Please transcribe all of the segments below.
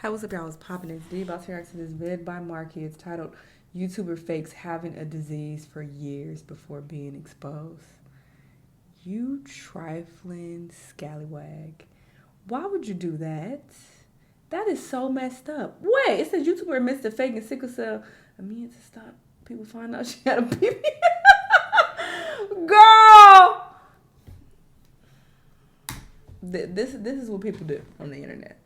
How what's up, y'all? It's popping in today about to react to this vid by Marky. It's titled YouTuber Fakes Having a Disease for Years Before Being Exposed. You trifling scallywag. Why would you do that? That is so messed up. Wait, it says YouTuber admits to faking sickle cell anemia to stop people finding out she had a BBL. Girl! This is what people do on the internet.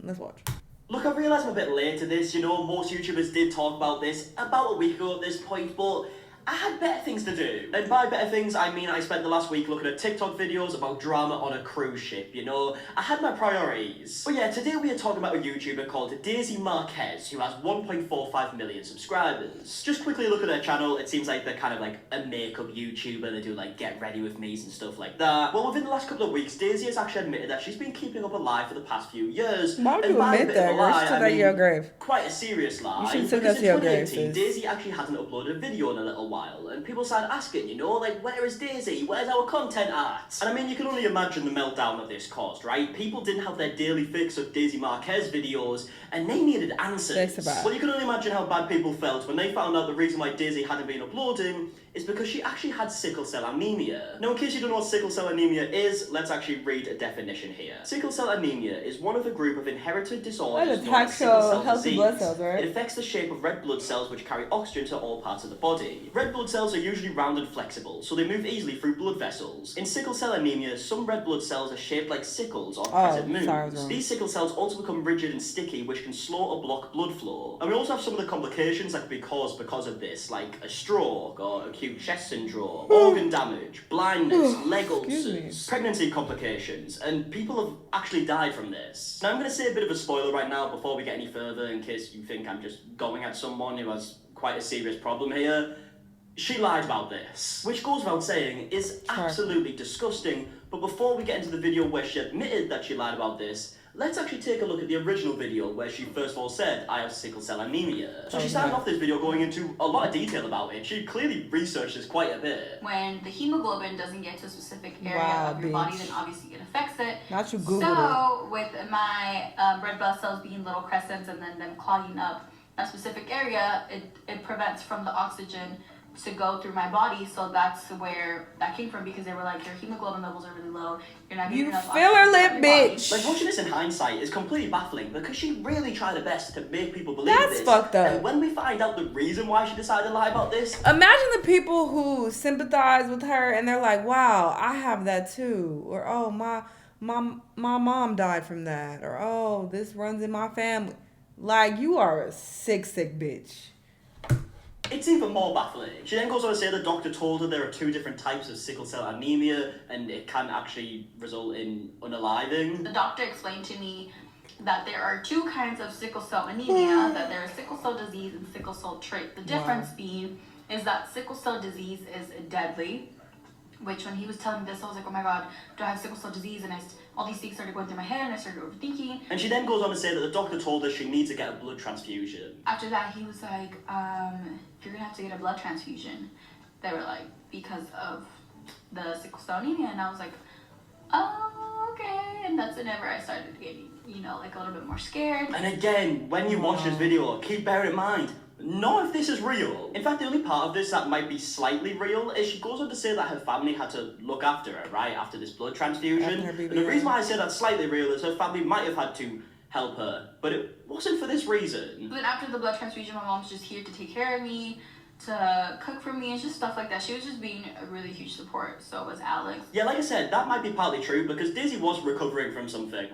Let's watch. Look, I realise I'm a bit late to this, most YouTubers did talk about this about a week ago at this point, but I had better things to do. And by better things, I mean I spent the last week looking at TikTok videos about drama on a cruise ship, I had my priorities. But yeah, today we are talking about a YouTuber called Daisy Marquez, who has 1.45 million subscribers. Just quickly look at their channel, it seems like they're kind of like a makeup YouTuber, they do like get ready with me's and stuff like that. Well, within the last couple of weeks, Daisy has actually admitted that she's been keeping up a lie for the past few years. Why would you admit that? Girl, she took that to your grave. Quite a serious lie. You should take that to your grave, sis. Daisy actually hasn't uploaded a video in a little while, and people started asking, like, where is Daisy? Where's our content at? And I mean, you can only imagine the meltdown that this caused, right? People didn't have their daily fix of Daisy Marquez videos, and they needed answers. Well, you can only imagine how bad people felt when they found out the reason why Daisy hadn't been uploading is because she actually had sickle cell anemia. Now, in case you don't know what sickle cell anemia is, let's actually read a definition here. Sickle cell anemia is one of a group of inherited disorders known as sickle cell healthy blood cells, right? It affects the shape of red blood cells which carry oxygen to all parts of the body. Red blood cells are usually round and flexible, so they move easily through blood vessels. In sickle cell anemia, some red blood cells are shaped like sickles or crescent moons. These sickle cells also become rigid and sticky, which can slow or block blood flow. And we also have some of the complications that can be caused because of this, like a stroke or acute chest syndrome, organ damage, blindness, leg ulcers, pregnancy complications, and people have actually died from this. Now I'm going to say a bit of a spoiler right now before we get any further in case you think I'm just going at someone who has quite a serious problem here. She lied about this, which goes without saying is absolutely disgusting, but before we get into the video where she admitted that she lied about this, let's actually take a look at the original video where she first of all said, I have sickle cell anemia. So she started off this video going into a lot of detail about it. She clearly researched this quite a bit. When the hemoglobin doesn't get to a specific area of your body, then obviously it affects it. Not you Google So with my red blood cells being little crescents and then them clogging up a specific area, it prevents from the oxygen to go through my body, so that's where that came from, because they were like, your hemoglobin levels are really low, you're not getting enough oxygen. You filler lip bitch. Like, watching this in hindsight is completely baffling because she really tried her best to make people believe this. That's fucked up. And when we find out the reason why she decided to lie about this, imagine the people who sympathize with her and they're like, wow, I have that too, or oh, my mom died from that, or oh, this runs in my family. Like, you are a sick bitch. it's even more baffling. She then goes on to say the doctor told her there are two different types of sickle cell anemia and it can actually result in unaliving. The doctor explained to me that there are two kinds of sickle cell anemia, that there is sickle cell disease and sickle cell trait. The difference being is that sickle cell disease is deadly, which when he was telling me this, I was like, oh my god, do I have sickle cell disease? And all these things started going through my head and I started overthinking. And she then goes on to say that the doctor told her she needs to get a blood transfusion. After that, he was like, you're gonna have to get a blood transfusion. They were like, because of the sickle cell anemia. And I was like, oh, okay. And that's whenever I started getting, like a little bit more scared. And again, when you watch this video, keep bearing in mind, none of this is real. In fact, the only part of this that might be slightly real is she goes on to say that her family had to look after her, right, after this blood transfusion. And the reason why I say that's slightly real is her family might have had to help her, but it wasn't for this reason. But after the blood transfusion, my mom's just here to take care of me, to cook for me, and just stuff like that. She was just being a really huge support. So was Alex. Yeah, like I said, that might be partly true because Daisy was recovering from something.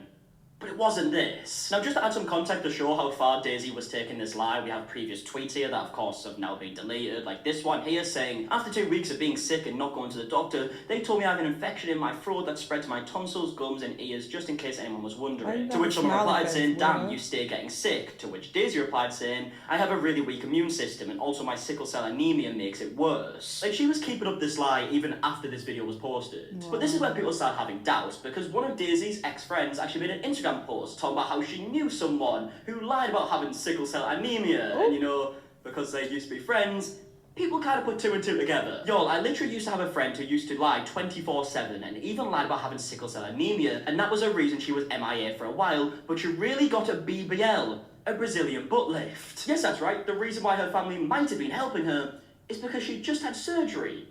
But it wasn't this. Now, just to add some context to show how far Daisy was taking this lie, we have previous tweets here that, of course, have now been deleted. Like this one here saying, after 2 weeks of being sick and not going to the doctor, they told me I have an infection in my throat that spread to my tonsils, gums, and ears, just in case anyone was wondering. To which someone replied saying, damn, you stay getting sick. To which Daisy replied saying, I have a really weak immune system, and also my sickle cell anemia makes it worse. Like, she was keeping up this lie even after this video was posted. But this is where people start having doubts, because one of Daisy's ex-friends actually made an Instagram post talking about how she knew someone who lied about having sickle cell anemia. And because they used to be friends, people kind of put two and two together. Y'all, I literally used to have a friend who used to lie 24/7 and even lied about having sickle cell anemia, and that was a reason she was MIA for a while, but she really got a BBL, a Brazilian butt lift. Yes, that's right, the reason why her family might have been helping her is because she just had surgery.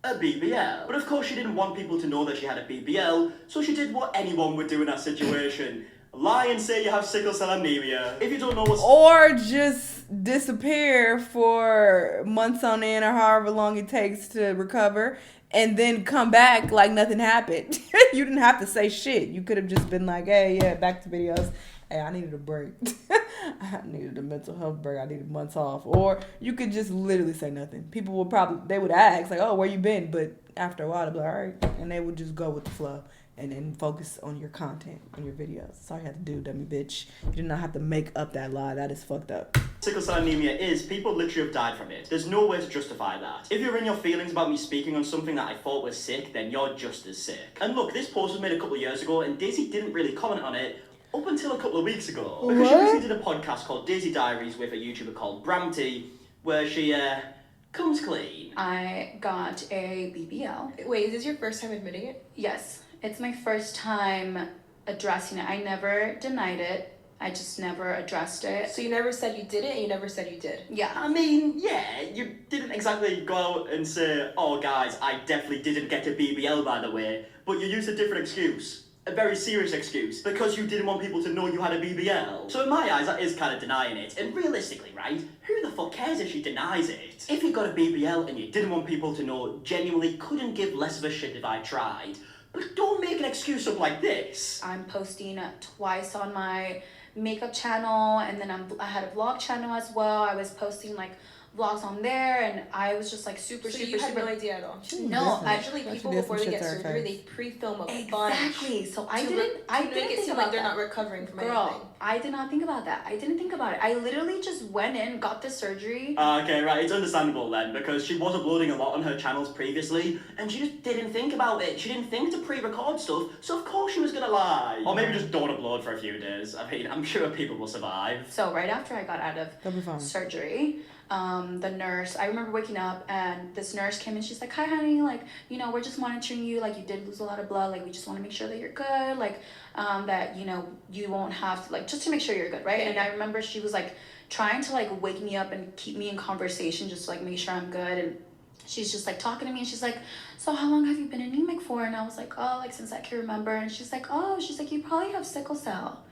A BBL. But of course she didn't want people to know that she had a BBL, so she did what anyone would do in that situation. Lie and say you have sickle cell anemia. If you don't know what's... Or just disappear for months on end or however long it takes to recover and then come back like nothing happened. You didn't have to say shit. You could have just been like, hey, yeah, back to videos. Hey, I needed a break. I needed a mental health break. I needed months off. Or you could just literally say nothing. People would probably, they would ask like, oh, where you been? But after a while, they'd be like, all right. And they would just go with the flow. And focus on your content, on your videos. That's all you have to do, dummy bitch. You do not have to make up that lie. That is fucked up. Sickle cell anemia is, people literally have died from it. There's no way to justify that. If you're in your feelings about me speaking on something that I thought was sick, then you're just as sick. And look, this post was made a couple of years ago, and Daisy didn't really comment on it up until a couple of weeks ago. Because she recently did a podcast called Daisy Diaries with a YouTuber called Bramty, where she, comes clean. I got a BBL. Wait, is this your first time admitting it? Yes, it's my first time addressing it. I never denied it. I just never addressed it. So you never said you did it, and you never said you did? Yeah. I mean, yeah, you didn't exactly go out and say, oh guys, I definitely didn't get a BBL by the way, but you used a different excuse. A very serious excuse, because you didn't want people to know you had a BBL. So in my eyes, that is kind of denying it. And realistically, right, who the fuck cares if she denies it? If you got a BBL and you didn't want people to know, genuinely couldn't give less of a shit if I tried. But don't make an excuse up like this. I'm posting twice on my makeup channel, and then I had a vlog channel as well. I was posting like vlogs on there, and I was just like super you had no idea at all? No, Usually people before they get surgery, they pre-film a bunch. Exactly. So I to didn't make it think seem about like they're that. not recovering from Girl, anything. I did not think about that. I didn't think about it. I literally just went in, got the surgery. Okay, right, it's understandable then, because she was uploading a lot on her channels previously, and she just didn't think about it. She didn't think to pre-record stuff, so of course she was gonna lie. Or maybe just don't upload for a few days. I mean, I'm sure people will survive. So right after I got out They'll be fine. of surgery, the nurse, I remember waking up and this nurse came and she's like, hi honey, like, you know, we're just monitoring you, like you did lose a lot of blood, like we just want to make sure that you're good, like that, you know, you won't have to, like, just to make sure you're good, right? And I remember she was like trying to like wake me up and keep me in conversation, just to, like, make sure I'm good. And she's just like talking to me and she's like, so how long have you been anemic for? And I was like, oh, like since I can remember. And she's like, you probably have sickle cell.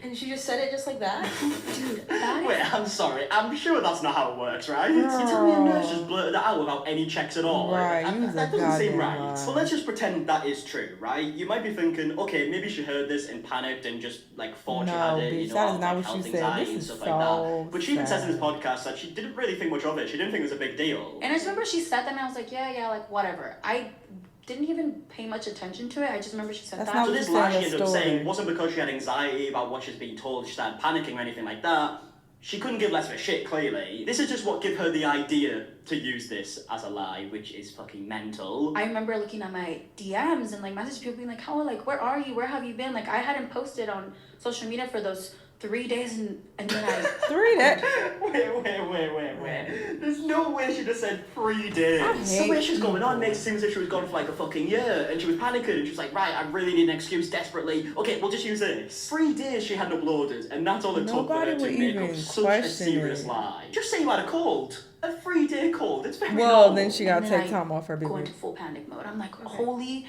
And she just said it just like that? Dude, that Wait, I'm sorry, I'm sure that's not how it works, right? You tell me a nurse just blurted that out without any checks at all. Right, Like, use a that doesn't seem goddamn right. lie. So let's just pretend that is true, right? You might be thinking, okay, maybe she heard this and panicked and just like thought she had it, bitch, you know, that out is not of, what health you said. anxiety This and is stuff so like that. But she even says in this sad. podcast that she didn't really think much of it. She didn't think it was a big deal. And I just remember she said that and I was like, yeah, like whatever. I didn't even pay much attention to it. I just remember she said That's that. not So what this you said lie in she the ended up story. saying wasn't because she had anxiety about what she's being told, she started panicking or anything like that. She couldn't give less of a shit, clearly. This is just what gave her the idea to use this as a lie, which is fucking mental. I remember looking at my DMs and like message people being like, how, like, where are you? Where have you been? Like, I hadn't posted on social media for those 3 days and then I... 3 days? Wait. There's no way she just said 3 days. I The hate way she was going on people. makes it seem as if she was gone for like a fucking year, and she was panicking, and she was like, right, I really need an excuse desperately. Okay, we'll just use this. 3 days she hadn't uploaded, and that's all it took for her Nobody to would make even up such a question serious it. lie. Just say you had a cold. A 3-day cold. It's very Well, normal. then she got And to then take I time off her go baby. into full panic mode. I'm like, holy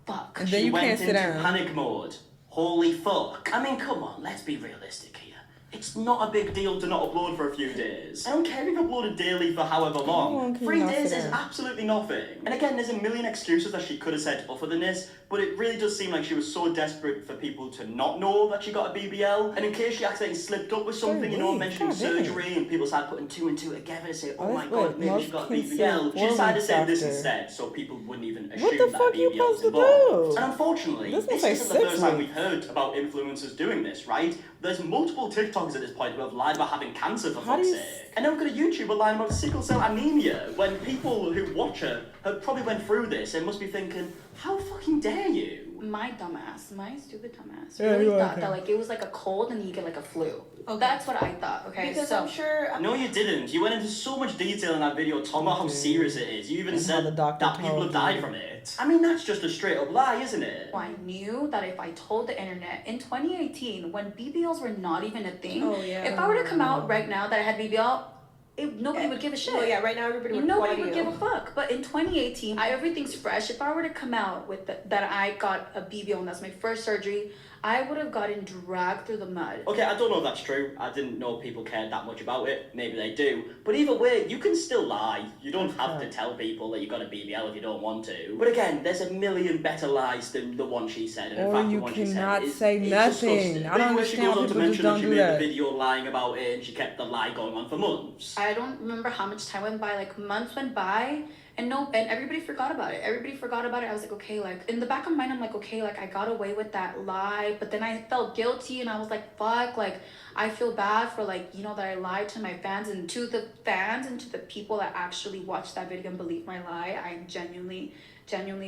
fuck. And then She you went can't sit into down. panic mode. Holy fuck. I mean, come on, let's be realistic here. It's not a big deal to not upload for a few days. I don't care if you've uploaded daily for however long long. can you 3 not days sit is down? absolutely nothing. And again, there's a million excuses that she could have said other than this, but it really does seem like she was so desperate for people to not know that she got a BBL. And in case she accidentally slipped up with something, you know, weeks, mentioning goddamn. surgery, and people started putting 2 and 2 together to say, oh Oh, my wait, god, maybe most she got a can say BBL. She 4 decided to weeks say this after. instead, so people wouldn't even assume What the that fuck you BBL was supposed to involved. do? And unfortunately, This this was like isn't the 6 first time weeks. we've heard about influencers doing this, right? There's multiple TikTokers at this point who have lied about having cancer, for How do fuck's you sake. And now we've got a YouTuber lying about sickle cell anemia, when people who watch her have probably went through this and must be thinking, how fucking dare you? my stupid dumbass, Yeah, really you're thought okay. that like it was like a cold and you get like a flu. Okay. That's what I thought. Okay, Because so I'm sure. No, you didn't. You went into so much detail in that video talking about how did. serious it is. You even And how said the doctor that people told have died you. from it. I mean, that's just a straight up lie, isn't it? I knew that if I told the internet in 2018, when BBLs were not even a thing, Oh, yeah. if I were to come out right now that I had BBL, nobody would give a shit. Well, yeah, right now everybody would Nobody applaud would you. give a fuck. But in 2018, everything's fresh. If I were to come out with that I got a BBL and that's my first surgery, I would have gotten dragged through the mud. Okay, I don't know if that's true. I didn't know people cared that much about it. Maybe they do. But either way, you can still lie. You don't have to tell people that you got a BBL if you don't want to. But again, there's a million better lies than the one she said. And in Or fact, you the one she said cannot is say nothing. disgusting. I don't Where she understand goes why on to people just mention that don't she do made that. the video lying about it and she kept the lie going on for months. I don't remember how much time went by. Like months went by, and everybody forgot about it. Everybody forgot about it. I was like, okay, like in the back of my mind, I'm like, okay, like I got away with that lie, but then I felt guilty, and I was like, fuck, like I feel bad for like that I lied to my fans and to the fans and to the people that actually watched that video and believed my lie. I'm genuinely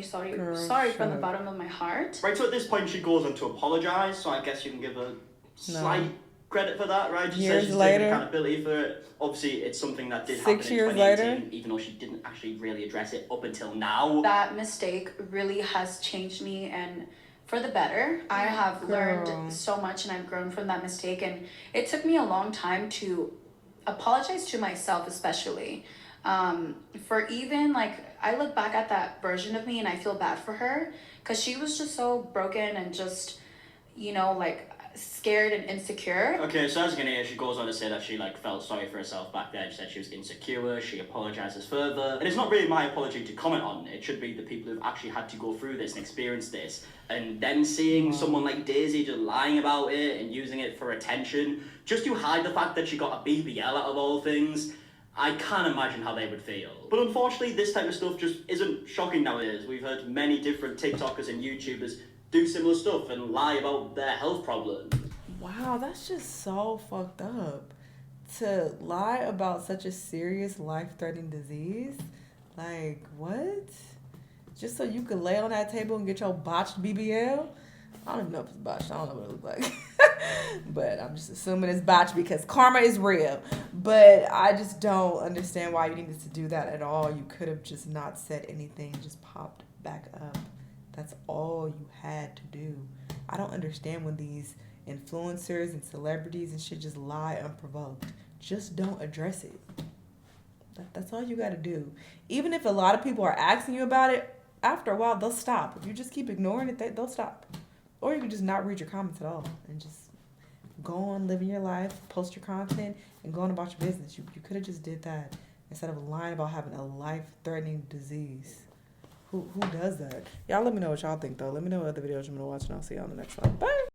sorry, Girl, sorry from the shut up. bottom of my heart. Right, so at this point she goes on to apologise, so I guess you can give her slight credit for that, right? She says she's taking accountability for it. Obviously, it's something that did happen in 2018, even though she didn't actually really address it up until now. That mistake really has changed me, and for the better. I have learned so much, and I've grown from that mistake, and it took me a long time to apologize to myself, especially for even like I look back at that version of me and I feel bad for her because she was just so broken and just like scared and insecure. Okay, so as you can hear, she goes on to say that she felt sorry for herself back then. She said she was insecure. She apologizes further, and it's not really my apology to comment on. It should be the people who've actually had to go through this and experience this, and then seeing someone like Daisy just lying about it and using it for attention just to hide the fact that she got a BBL out of all things. I can't imagine how they would feel. But unfortunately, this type of stuff just isn't shocking nowadays. We've heard many different TikTokers and YouTubers do similar stuff and lie about their health problems. Wow, that's just so fucked up. To lie about such a serious life-threatening disease? Like, what? Just so you could lay on that table and get your botched BBL? I don't even know if it's botched. I don't know what it looks like. But I'm just assuming it's botched because karma is real. But I just don't understand why you needed to do that at all. You could have just not said anything, just popped back up. That's all you had to do. I don't understand when these influencers and celebrities and shit just lie unprovoked. Just don't address it. That's all you got to do. Even if a lot of people are asking you about it, after a while they'll stop. If you just keep ignoring it, they'll stop. Or you can just not read your comments at all and just go on living your life, post your content, and go on about your business. You could have just did that instead of lying about having a life-threatening disease. Who does that? Y'all let me know what y'all think, though. Let me know what other videos you want to watch, and I'll see y'all on the next one. Bye!